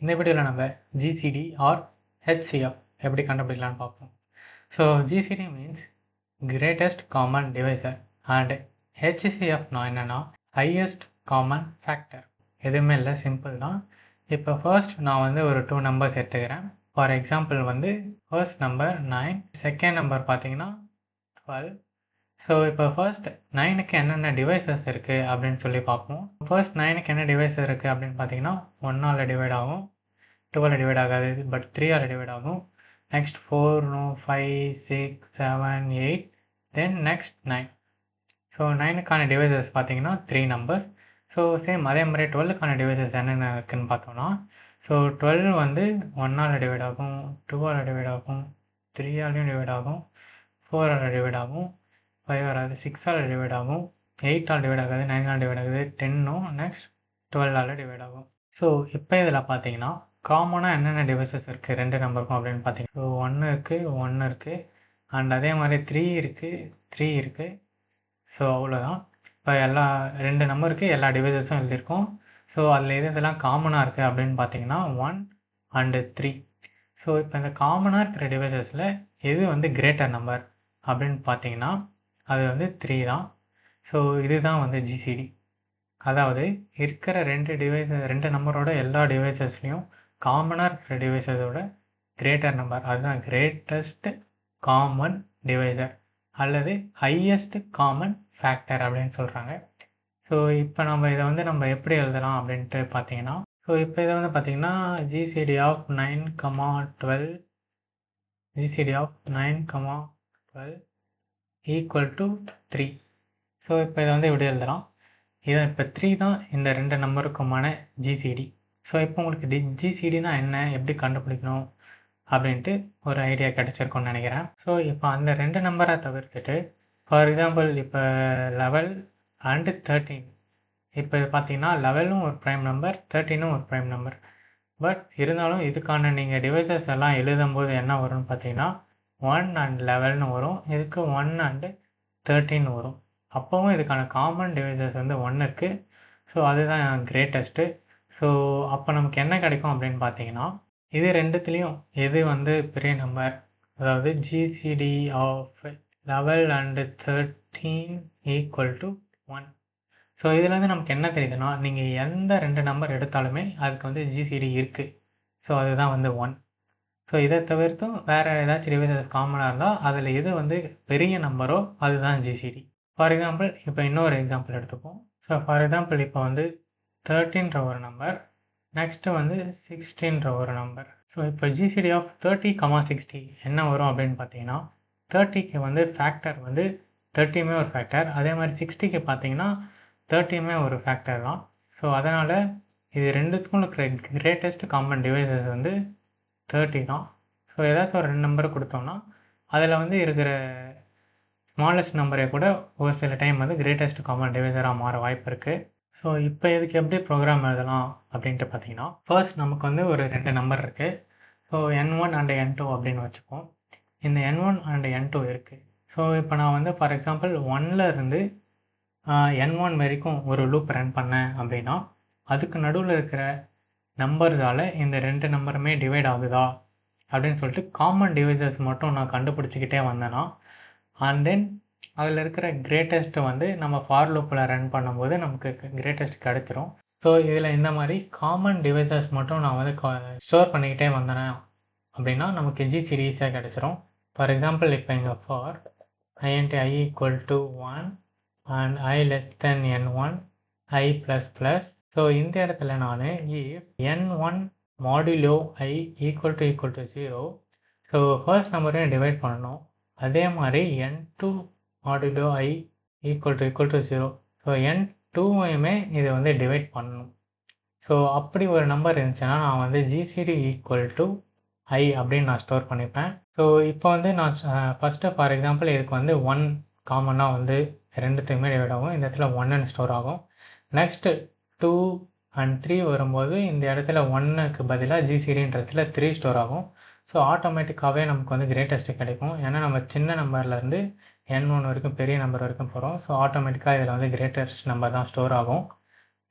இந்த வீடியோவில் நம்ம ஜிசிடி ஆர் ஹெச்சிஎஃப் எப்படி கண்டுபிடிக்கலாம்னு பார்ப்போம். So GCD means greatest common divisor and ஹெச்சிஎஃப்னா என்னென்னா ஹையஸ்ட் காமன் ஃபேக்டர். எதுவுமே இல்லை, சிம்பிள் தான். இப்போ ஃபர்ஸ்ட் நான் வந்து ஒரு 2 நம்பர்ஸ் எடுத்துக்கிறேன். ஃபார் எக்ஸாம்பிள் வந்து ஃபர்ஸ்ட் நம்பர் 9, செகண்ட் நம்பர் பார்த்தீங்கன்னா 12. ஸோ இப்போ ஃபர்ஸ்ட் 9க்கு என்னென்ன டிவைசஸ் இருக்குது அப்படின்னு சொல்லி பார்ப்போம். ஃபர்ஸ்ட் 9க்கு என்ன டிவைஸ் இருக்குது அப்படின்னு பார்த்தீங்கன்னா 1ஆல் டிவைட் ஆகும், 2ஆல் டிவைட் ஆகாது, பட் 3ஆல் டிவைட் ஆகும். Next 4, 5, 6, 7, 8, then next 9. ஸோ 9க்கான டிவைசஸ் பார்த்தீங்கன்னா 3 நம்பர்ஸ். ஸோ சேம் அதே மாதிரி 12க்கான டிவைசஸ் என்னென்ன இருக்குதுன்னு பார்த்தோம்னா, ஸோ 12 வந்து 1ஆல் டிவைட் ஆகும், 2ஆல் டிவைட் ஆகும், 3ஆலையும் டிவைட் ஆகும், 4ஆல் டிவைட் ஆகும், 5 வராது, 6ஆல் டிவைட் ஆகும், 8ஆல் டிவைட் ஆகாது, 9ஆல் டிவைட் ஆகுது, 10ம் நெக்ஸ்ட் 12ஆல் டிவைட் ஆகும். ஸோ இப்போ இதில் பார்த்தீங்கன்னா காமனாக என்னென்ன டிவைசஸ் இருக்குது 2 நம்பருக்கும் அப்படின்னு பார்த்தீங்கன்னா, ஸோ 1 இருக்குது அண்ட் அதே மாதிரி 3 இருக்குது. ஸோ அவ்வளோதான். இப்போ எல்லா 2 நம்பருக்கு எல்லா டிவைசஸும் எழுதியிருக்கோம். ஸோ அதில் இதெல்லாம் காமனாக இருக்குது அப்படின்னு பார்த்தீங்கன்னா 1 அண்டு 3. ஸோ இப்போ இந்த காமனாக இருக்கிற டிவைசஸில் எது வந்து கிரேட்டர் நம்பர் அப்படின்னு பார்த்தீங்கன்னா அது வந்து 3 தான். ஸோ இதுதான் வந்து ஜிசிடி. அதாவது இருக்கிற 2 நம்பரோட எல்லா டிவைசஸ்லையும் காமனாக இருக்கிற டிவைசஸோட கிரேட்டர் நம்பர், அதுதான் கிரேட்டஸ்ட் காமன் டிவைசர் அல்லது ஹையஸ்ட் காமன் ஃபேக்டர் அப்படின்னு சொல்கிறாங்க. ஸோ இப்போ நம்ம இதை வந்து நம்ம எப்படி எழுதலாம் அப்படின்ட்டு பார்த்தீங்கன்னா, ஸோ இப்போ இதை வந்து பார்த்தீங்கன்னா GCD of 9, 12 equal to 3. So இப்போ இதை வந்து எப்படி எழுதலாம், இதை இப்போ 3 தான் இந்த 2 நம்பருக்குமான ஜிசிடி. ஸோ இப்போ உங்களுக்கு ஜிசிடினா என்ன, எப்படி கண்டுபிடிக்கணும் அப்படின்ட்டு ஒரு ஐடியா கிடச்சிருக்கும்னு நினைக்கிறேன். ஸோ இப்போ அந்த 2 நம்பரை தவிர்த்துட்டு ஃபார் எக்ஸாம்பிள் இப்போ 11 அண்டு 13. இப்போ இது பார்த்தீங்கன்னா 11ம் ஒரு ப்ரைம் நம்பர், 13ம் ஒரு ப்ரைம் நம்பர். பட் இருந்தாலும் இதுக்கான நீங்கள் டிவைசஸ் எல்லாம் எழுதும்போது என்ன வரும்னு பார்த்தீங்கன்னா 1 அண்ட் 11 வரும், இதுக்கு 1 அண்டு 13 வரும். அப்போவும் இதுக்கான காமன் டிவைசஸ் வந்து 1 இருக்குது. ஸோ அதுதான் கிரேட்டஸ்ட்டு. ஸோ அப்போ நமக்கு என்ன கிடைக்கும் அப்படின்னு பார்த்தீங்கன்னா, இது ரெண்டுத்துலேயும் எது வந்து பெரிய நம்பர், அதாவது GCD of 11 and 13 equal to 1. So இதுலேருந்து நமக்கு என்ன தெரியுதுன்னா, நீங்கள் எந்த 2 நம்பர் எடுத்தாலுமே அதுக்கு வந்து ஜிசிடி இருக்குது. ஸோ அதுதான் வந்து 1. ஸோ இதை தவிர்த்தும் வேறு ஏதாச்சும் டிவைசஸ் காமனாக இருந்தால் அதில் எது வந்து பெரிய நம்பரோ அதுதான் ஜிசிடி. ஃபார் எக்ஸாம்பிள் இப்போ இன்னொரு எக்ஸாம்பிள் எடுத்துப்போம். ஸோ ஃபார் எக்ஸாம்பிள் இப்போ வந்து 13ன்ற ஒரு நம்பர், நெக்ஸ்ட்டு வந்து 16ன்ற ஒரு நம்பர். ஸோ இப்போ ஜிசிடி ஆஃப் 30, 60 என்ன வரும் அப்படின்னு பார்த்தீங்கன்னா, 30க்கு வந்து ஃபேக்டர் வந்து 30மே ஒரு ஃபேக்டர், அதே மாதிரி 60க்கு பார்த்தீங்கன்னா 30மே ஒரு ஃபேக்டர் தான். ஸோ அதனால் இது ரெண்டுத்துக்கும் இருக்கிற கிரேட்டஸ்ட் காமன் டிவைசஸ் வந்து 30 தான். ஸோ ஏதாச்சும் ஒரு 2 நம்பரை கொடுத்தோம்னா அதில் வந்து இருக்கிற ஸ்மாலஸ்ட் நம்பரே கூட ஒரு சில டைம் வந்து கிரேட்டஸ்ட் காமன் டிவைசராக மாற வாய்ப்பு இருக்குது. ஸோ இப்போ இதுக்கு எப்படி ப்ரோக்ராம் எழுதலாம் அப்படின்ட்டு பார்த்தீங்கன்னா, ஃபர்ஸ்ட் நமக்கு வந்து ஒரு 2 நம்பர் இருக்குது. ஸோ n1 அண்ட் n2 அப்படின்னு வச்சுப்போம். இந்த n1 அண்ட் n2 இருக்குது. ஸோ இப்போ நான் வந்து ஃபார் எக்ஸாம்பிள் 1ல் இருந்து n1 வரைக்கும் ஒரு லூப் ரன் பண்ணேன் அப்படின்னா, அதுக்கு நடுவில் இருக்கிற நம்பர்ஸால் இந்த 2 நம்பருமே டிவைட் ஆகுதா அப்படின்னு சொல்லிட்டு காமன் டிவைசஸ் மட்டும் நான் கண்டுபிடிச்சிக்கிட்டே வந்தேன்னா, அண்ட் தென் அதில் இருக்கிற கிரேட்டஸ்ட்டு வந்து நம்ம ஃபார் லூப்பில் ரன் பண்ணும்போது நமக்கு கிரேட்டஸ்ட் கிடச்சிரும். ஸோ இதில் இந்த மாதிரி காமன் டிவைசஸ் மட்டும் நான் வந்து ஸ்டோர் பண்ணிக்கிட்டே வந்தேன் அப்படின்னா நமக்கு ஜிசிடி ஈஸியாக கிடச்சிரும். ஃபார் எக்ஸாம்பிள் இப்போ இங்கே for i equal to 1 and i less than n1 i plus plus. So இந்த இடத்துல நான் if n1 modulo i equal to 0. So first நம்பரையும் டிவைட் பண்ணணும், அதே மாதிரி n2 modulo i equal to 0. So n2வையுமே இதை வந்து டிவைட் பண்ணணும். ஸோ அப்படி ஒரு நம்பர் இருந்துச்சுன்னா நான் வந்து ஜிசிடி ஈக்குவல் டு i அப்படின்னு நான் ஸ்டோர் பண்ணிப்பேன். ஸோ இப்போ வந்து நான் ஃபஸ்ட்டு ஃபார் எக்ஸாம்பிள் இதுக்கு வந்து 1 காமனாக வந்து ரெண்டுத்துக்குமே டிவைட் ஆகும், இந்த இடத்துல 1ன்னு ஸ்டோர் ஆகும். நெக்ஸ்ட்டு 2 அண்ட் 3 வரும்போது இந்த இடத்துல 1க்கு பதிலாக ஜிசிடின்றதுல 3 ஸ்டோர் ஆகும். ஸோ ஆட்டோமேட்டிக்காகவே நமக்கு வந்து கிரேட்டஸ்ட்டு கிடைக்கும். ஏன்னா நம்ம சின்ன நம்பர்லேருந்து n1 வரைக்கும் பெரிய நம்பர் வரைக்கும் போகிறோம். ஸோ ஆட்டோமேட்டிக்காக இதில் வந்து கிரேட்டஸ்ட் நம்பர் தான் ஸ்டோர் ஆகும்.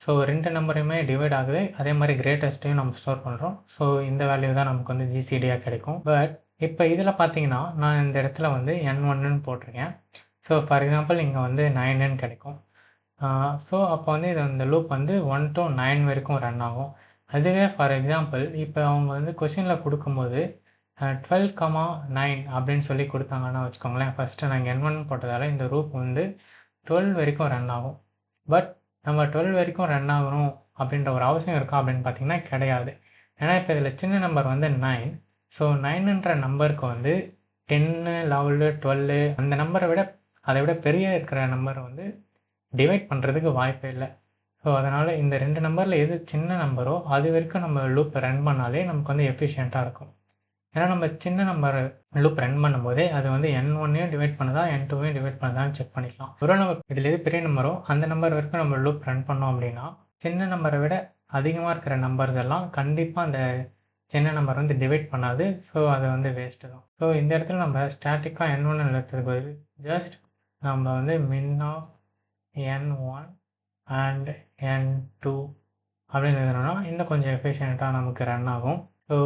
ஸோ 2 நம்பருமே டிவைட் ஆகுது. அதே மாதிரி கிரேட்டஸ்ட்டையும் நம்ம ஸ்டோர் பண்ணுறோம். ஸோ இந்த வேல்யூ தான் நமக்கு வந்து ஜிசிடியாக கிடைக்கும். பட் இப்போ இதில் பார்த்தீங்கன்னா நான் இந்த இடத்துல வந்து n1ன்னு போட்டிருக்கேன். ஸோ ஃபார் எக்ஸாம்பிள் இங்கே வந்து 9ன்னு கிடைக்கும். ஸோ அப்போ வந்து இந்த லூப் வந்து 1 to 9 வரைக்கும் ரன் ஆகும். அதுவே ஃபார் எக்ஸாம்பிள் இப்போ அவங்க வந்து கொஷினில் கொடுக்கும்போது 12,9 அப்படின்னு சொல்லி கொடுத்தாங்கன்னா வச்சுக்கோங்களேன். ஃபஸ்ட்டு நாங்கள் n1 போட்டதால் இந்த லூப் வந்து 12 வரைக்கும் ரன் ஆகும். பட் நம்ம 12 வரைக்கும் ரன் ஆகணும் அப்படின்ற ஒரு அவசியம் இருக்கா அப்படின்னு பார்த்தீங்கன்னா கிடையாது. ஏன்னா இப்போ இதில் சின்ன நம்பர் வந்து 9. ஸோ 9ன்ற நம்பருக்கு வந்து 10, 11, 12 அந்த நம்பரை விட அதை விட பெரிய இருக்கிற நம்பரை வந்து டிவைட் பண்ணுறதுக்கு வாய்ப்பே இல்லை. ஸோ அதனால் இந்த 2 நம்பரில் எது சின்ன நம்பரோ அது வரைக்கும் நம்ம லூப் ரன் பண்ணாலே நமக்கு வந்து எஃபிஷியண்ட்டாக இருக்கும். ஏன்னா நம்ம சின்ன நம்பர் லூப் ரன் பண்ணும்போதே அது வந்து n1ஐயும் டிவைட் பண்ணுதா n2ஐயும் டிவைட் பண்ணுதான்னு செக் பண்ணிக்கலாம். ஒரு நம்ம இதில் எது பெரிய நம்பரோ அந்த நம்பர் வரைக்கும் நம்ம லூப் ரன் பண்ணோம் அப்படின்னா சின்ன நம்பரை விட அதிகமாக இருக்கிற நம்பர்ஸ் எல்லாம் கண்டிப்பாக அந்த சின்ன நம்பர் வந்து டிவைட் பண்ணாது. ஸோ அது வந்து வேஸ்ட்டு தான். ஸோ இந்த இடத்துல நம்ம ஸ்டாட்டிக்காக n1 எழுதுறதுக்கு பதில் ஜஸ்ட் நம்ம வந்து min of n1 and n2 அப்படின்னு எழுதணும்னா இன்னும் கொஞ்சம் எஃபிஷியண்ட்டாக நமக்கு ரன் ஆகும். ஸோ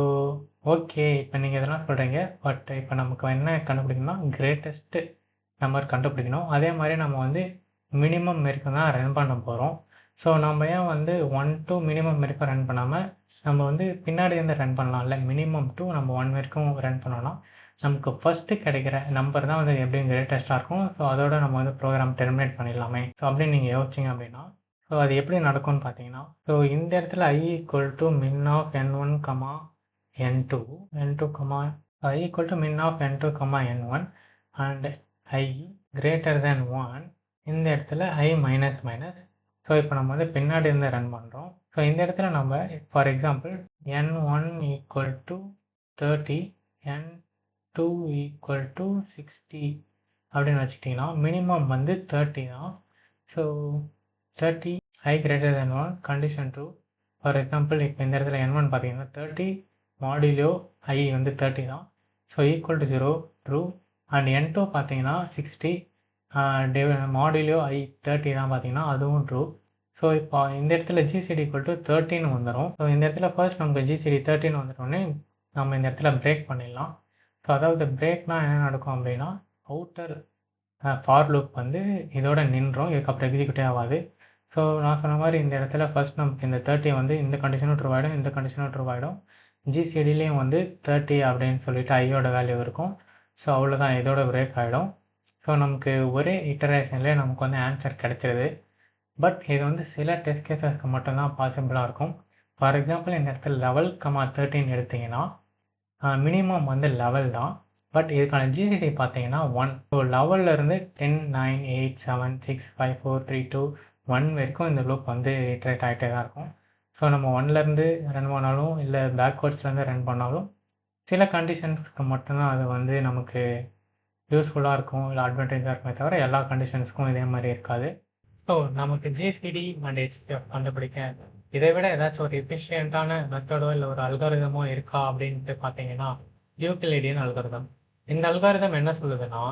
ஓகே, இப்போ நீங்கள் இதெல்லாம் சொல்கிறீங்க. பட் இப்போ நமக்கு என்ன கண்டுபிடிக்கணும்னா கிரேட்டஸ்ட் நம்பர் கண்டுபிடிக்கணும். அதே மாதிரி நம்ம வந்து மினிமம் வரைக்கும் தான் ரன் பண்ண போகிறோம். ஸோ நம்ம ஏன் வந்து 1 to மினிமம் வரைக்கும் ரன் பண்ணாமல் நம்ம வந்து பின்னாடி வந்து ரன் பண்ணலாம்ல. மினிமம் to நம்ம 1 வரைக்கும் ரன் பண்ணோன்னா நமக்கு ஃபஸ்ட்டு கிடைக்கிற நம்பர் தான் வந்து எப்படியும் கிரேட்டஸ்ட்டாக இருக்கும். ஸோ அதோட நம்ம வந்து ப்ரோக்ராம் டெர்மினேட் பண்ணிடலாமே. ஸோ அப்படின்னு நீங்கள் யோசிச்சிங்க அப்படின்னா ஸோ அது எப்படி நடக்கும்னு பார்த்தீங்கன்னா ஸோ இந்த இடத்துல i = min of n1, n2 i = min of n2, n1 and i greater than 1 இந்த இடத்துல i மைனஸ் மைனஸ். ஸோ இப்போ நம்ம வந்து பின்னாடி இருந்து ரன் பண்ணுறோம். ஸோ இந்த இடத்துல நம்ம ஃபார் எக்ஸாம்பிள் n1 = 30 n2 = 60 அப்படின்னு வச்சுக்கிட்டிங்கன்னா மினிமம் வந்து 30 தான். So 30 i greater than 1 condition 2. For example இப்போ இந்த இடத்துல n1 பார்த்தீங்கன்னா 30 மாடுலோ i வந்து 30 தான். So equal to 0 true. And n2 பார்த்தீங்கன்னா 60 மாடுலோ i 30 தான் பார்த்தீங்கன்னா அதுவும் ட்ரூ. ஸோ இப்போ இந்த இடத்துல ஜிசிடி = 13 வந்துடும். ஸோ இந்த இடத்துல ஃபர்ஸ்ட் நமக்கு ஜிசிடி 13 வந்துட்டோடனே நம்ம இந்த இடத்துல பிரேக் பண்ணிடலாம். ஸோ அதாவது பிரேக்னால் என்ன நடக்கும் அப்படின்னா அவுட்டர் ஃபார் லூப் வந்து இதோட நின்றோம். இதுக்கப்புறம் எக்ஸிக்யூட்டே ஆகாது. ஸோ நான் சொன்ன மாதிரி இந்த இடத்துல ஃபர்ஸ்ட் நமக்கு இந்த 30 வந்து இந்த கண்டிஷனும் ட்ரூ ஆகிடும், இந்த கண்டிஷனும் ட்ரூ ஆகிடும். ஜிசிடிலையும் வந்து 30 அப்படின்னு சொல்லிட்டு ஐயோட வேல்யூ இருக்கும். ஸோ அவ்வளோதான், இதோட பிரேக் ஆகிடும். ஸோ நமக்கு ஒரே இட்டரேஷன்லேயே நமக்கு வந்து ஆன்சர் கிடைச்சிருது. பட் இது வந்து சில டெஸ்ட் கேஸஸ்க்கு மட்டும்தான் பாசிபிளாக இருக்கும். ஃபார் எக்ஸாம்பிள் இந்த இடத்துல 11, 13 எடுத்திங்கன்னா மினிமம் வந்து 11 தான். பட் இதுக்கான ஜிசிடி பார்த்தீங்கன்னா 1. ஸோ 11லேருந்து 10, 9, 8, 7, 6, 5, 4, 3, 2, 1 வரைக்கும் இந்த லூப் வந்து இட்ரேட் ஆகிட்டே தான் இருக்கும். ஸோ நம்ம 1லேருந்து ரன் பண்ணாலும் இல்லை பேக்வேர்ட்ஸ்லேருந்து ரன் பண்ணாலும் சில கண்டிஷன்ஸ்க்கு மட்டும்தான் அது வந்து நமக்கு யூஸ்ஃபுல்லாக இருக்கும், இல்லை அட்வான்டேஜாக இருக்குமே தவிர எல்லா கண்டிஷன்ஸ்க்கும் இதே மாதிரி இருக்காது. ஸோ நமக்கு ஜிசிடி அண்ட் ஹெச்டிஎஃப் கண்டுபிடிக்க இதை விட ஏதாச்சும் ஒரு எஃபிஷியண்ட்டான மெத்தடோ இல்லை ஒரு அல்காரிதமோ இருக்கா அப்படின்ட்டு பார்த்தீங்கன்னா யூக்ளிடியன் அல்காரிதம். இந்த அல்காரிதம் என்ன சொல்லுதுன்னா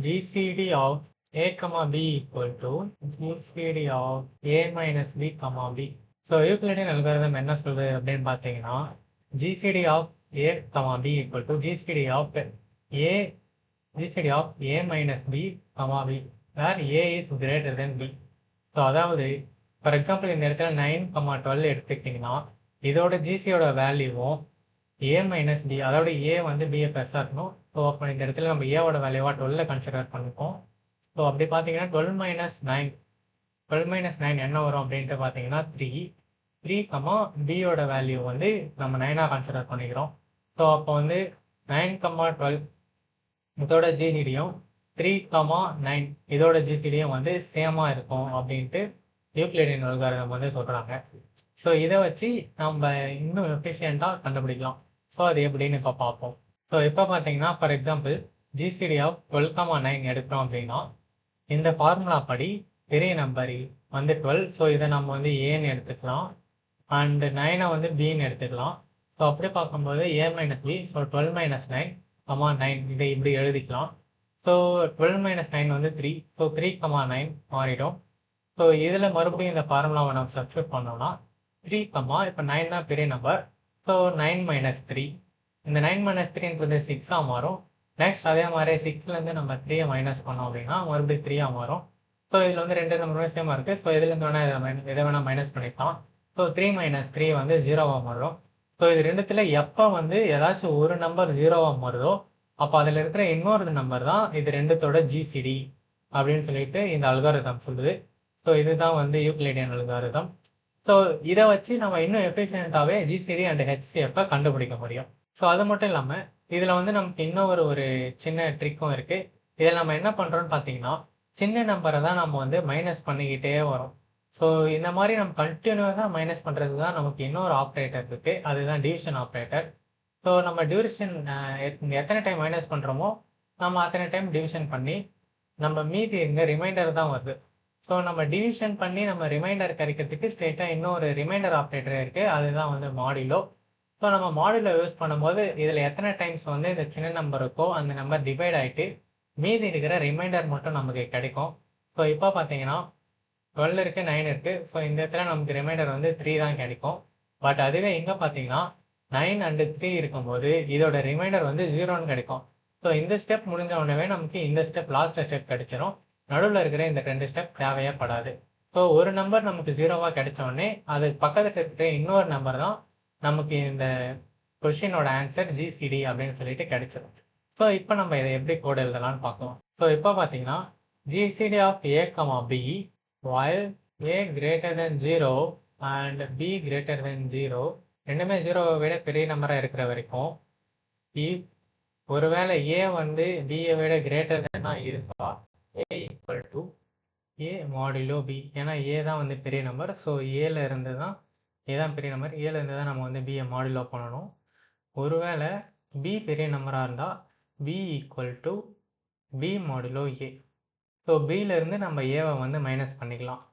GCD of a, b = GCD of a minus b, b. So Euclidean algorithm என்ன சொல்லுது அப்படின்னு பார்த்தீங்கன்னா GCD of a, b = GCD of a minus b, b where a is greater than b. So அதாவது for example இந்த இடத்துல 9, 12 எடுத்துக்கிட்டிங்கன்னா இதோட ஜிசியோட வேல்யூவும் a மைனஸ் b, அதோட a வந்து பிஏ பெருசாக இருக்கணும். ஸோ அப்போ இந்த இடத்துல நம்ம ஏவோட வேல்யூவாக 12 கன்சிடர் பண்ணிப்போம். ஸோ அப்படி பார்த்தீங்கன்னா 12 மைனஸ் 9 என்ன வரும் அப்படின்ட்டு பார்த்தீங்கன்னா 3, பியோட வேல்யூ வந்து நம்ம 9ஆக கன்சிடர் பண்ணிக்கிறோம். ஸோ அப்போ வந்து 9, 12 இதோட ஜிசிடியும் 3, 9 இதோட ஜிசிடியும் வந்து சேமாக இருக்கும் அப்படின்ட்டு யூக்ளிடியன் அல்காரிதம் வந்து சொல்கிறாங்க. ஸோ இதை வச்சு நம்ம இன்னும் எஃபிஷியண்ட்டாக கண்டுபிடிக்கலாம். ஸோ அது எப்படின்னு இப்போ பார்ப்போம். ஸோ இப்போ பார்த்தீங்கன்னா ஃபார் எக்ஸாம்பிள் ஜிசிடி ஆஃப் 12, 9 எடுக்கிறோம் அப்படின்னா இந்த ஃபார்முலா படி பெரிய நம்பர் வந்து 12. ஸோ இதை நம்ம வந்து ஏன்னு எடுத்துக்கலாம் அண்ட் 9 வந்து பின்னு எடுத்துக்கலாம். ஸோ அப்படி பார்க்கும்போது a minus b. So 12 minus 9, 9 இதை இப்படி எழுதிக்கலாம். ஸோ 12 மைனஸ் 9 வந்து 3. ஸோ 3, 9 மாறிடும். ஸோ இதில் மறுபடியும் இந்த ஃபார்முலாவை நம்ம சப்ஸ்டியூட் பண்ணோம்னா 3, இப்போ 9 தான் பெரிய நம்பர். ஸோ 9 மைனஸ் 3, இந்த 9 மைனஸ் 3ன்றது 6ஆக மாறும். நெக்ஸ்ட் அதே மாதிரி 6லேருந்து நம்ம 3யை மைனஸ் பண்ணோம் அப்படின்னா மறுபடியும் 3ஆக மாறும். ஸோ இதில் வந்து ரெண்டு நம்பருமே சேமாக இருக்குது. ஸோ இதுலேருந்து வேணால் எதை வேணால் மைனஸ் பண்ணிக்கலாம். ஸோ 3 மைனஸ் 3 வந்து 0வாக மாறும். ஸோ இது ரெண்டுத்தில் எப்போ வந்து ஏதாச்சும் ஒரு நம்பர் 0வாக மாறுதோ அப்போ அதில் இருக்கிற இன்னொரு நம்பர் தான் இது ரெண்டுத்தோட ஜிசிடி அப்படின்னு சொல்லிட்டு இந்த அல்காரிதம் சொல்லுது. ஸோ இதுதான் வந்து யூக்ளிடியன் அல்காரிதம். ஸோ இதை வச்சு நம்ம இன்னும் எஃபிஷியண்ட்டாகவே ஜிசிடி அண்ட் ஹெச்சிஎஃப்பை கண்டுபிடிக்க முடியும். ஸோ அது மட்டும் இல்லாமல் இதில் வந்து நமக்கு இன்னும் ஒரு சின்ன ட்ரிக்கும் இருக்குது. இதில் நம்ம என்ன பண்ணுறோன்னு பார்த்தீங்கன்னா சின்ன நம்பரை தான் நம்ம வந்து மைனஸ் பண்ணிக்கிட்டே வரோம். ஸோ இந்த மாதிரி நம்ம கண்டினியூஸாக மைனஸ் பண்ணுறது தான் நமக்கு இன்னொரு ஆப்ரேட்டர் இருக்குது, அதுதான் டிவிஷன் ஆப்ரேட்டர். ஸோ நம்ம டிவிஷன் எத்தனை டைம் மைனஸ் பண்ணுறோமோ நம்ம அத்தனை டைம் டிவிஷன் பண்ணி நம்ம மீதி இருந்த ரிமைண்டர் தான் வருது. ஸோ நம்ம டிவிஷன் பண்ணி நம்ம ரிமைண்டர் கிடைக்கிறதுக்கு ஸ்ட்ரெயிட்டாக இன்னொரு ரிமைண்டர் ஆப்ரேட்டர் இருக்குது, அதுதான் வந்து மாடுலோ. ஸோ நம்ம மாடுலோ யூஸ் பண்ணும்போது இதில் எத்தனை டைம்ஸ் வந்து இந்த சின்ன நம்பர் இருக்கோ அந்த நம்பர் டிவைட் ஆகிட்டு மீதி இருக்கிற ரிமைண்டர் மட்டும் நமக்கு கிடைக்கும். ஸோ இப்போ பார்த்தீங்கன்னா 12 இருக்குது, 9 இருக்குது. ஸோ இந்த இடத்துல நமக்கு ரிமைண்டர் வந்து 3 தான் கிடைக்கும். பட் அதுவே இங்கே பார்த்தீங்கன்னா 9 அண்டு 3 இருக்கும்போது இதோட ரிமைண்டர் வந்து 0ன்னு கிடைக்கும். ஸோ இந்த ஸ்டெப் முடிஞ்ச உடனே நமக்கு இந்த ஸ்டெப் லாஸ்ட் ஸ்டெப் கிடைச்சிடும். நடுவில் இருக்கிற இந்த 2 ஸ்டெப் தேவையே படாது. ஸோ ஒரு நம்பர் நமக்கு 0வாக கிடைச்ச உடனே அது பக்கத்தில் இருக்கிற இன்னொரு நம்பர் தான் நமக்கு இந்த கொஷினோட ஆன்சர் ஜிசிடி அப்படின்னு சொல்லிட்டு கிடைச்சிடும். ஸோ இப்போ நம்ம இதை எப்படி கோட் எழுதலாம்னு பார்க்கலாம். ஸோ இப்போ பார்த்தீங்கன்னா GCD of A comma B while a greater than 0 and b greater than 0 ரெண்டுமே 0வை விட பெரிய நம்பராக இருக்கிற வரைக்கும் if ஒருவேளை a வந்து b-யை விட கிரேட்டர் தேனாக இருக்கா a equal to a modulo b, ஏன்னா a தான் வந்து பெரிய நம்பர். ஸோ ஏல இருந்து தான் a தான் பெரிய நம்பர், ஏல இருந்து தான் நம்ம வந்து b-யை மாடுலோ பண்ணணும். ஒருவேளை b பெரிய நம்பராக இருந்தால் b equal to b modulo a. So பியிலேருந்து நம்ம ஏவை வந்து மைனஸ் பண்ணிக்கலாம்.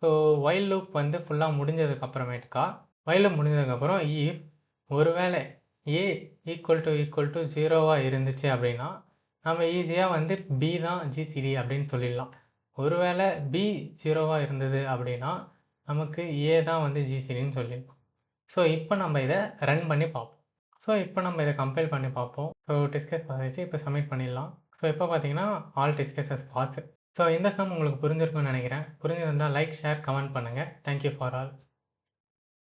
ஸோ வைல் லூப் வந்து ஃபுல்லாக முடிஞ்சதுக்கப்புறமேட்டுக்கா வைல் லூப் முடிஞ்சதுக்கப்புறம் இஃப் ஒருவேளை ஏ ஈக்குவல் டு 0வாக இருந்துச்சு அப்படின்னா நம்ம ஈஸியாக வந்து பி தான் ஜிசிடி அப்படின்னு சொல்லிடலாம். ஒருவேளை பி 0வாக இருந்தது அப்படின்னா நமக்கு ஏ தான் வந்து ஜிசிடின்னு சொல்லிடலாம். ஸோ இப்போ நம்ம இதை ரன் பண்ணி பார்ப்போம். ஸோ இப்போ நம்ம இதை கம்பைல் பண்ணி பார்ப்போம். ஸோ டெஸ்ட் கேஸ் பாஸ் வச்சு இப்போ சப்மிட் பண்ணிடலாம். ஸோ இப்போ பார்த்தீங்கன்னா all test cases pass. So இந்த சம் உங்களுக்கு புரிஞ்சிருக்கும்னு நினைக்கிறேன். புரிஞ்சிருந்தால் லைக், ஷேர், கமெண்ட் பண்ணுங்கள். Thank you for all.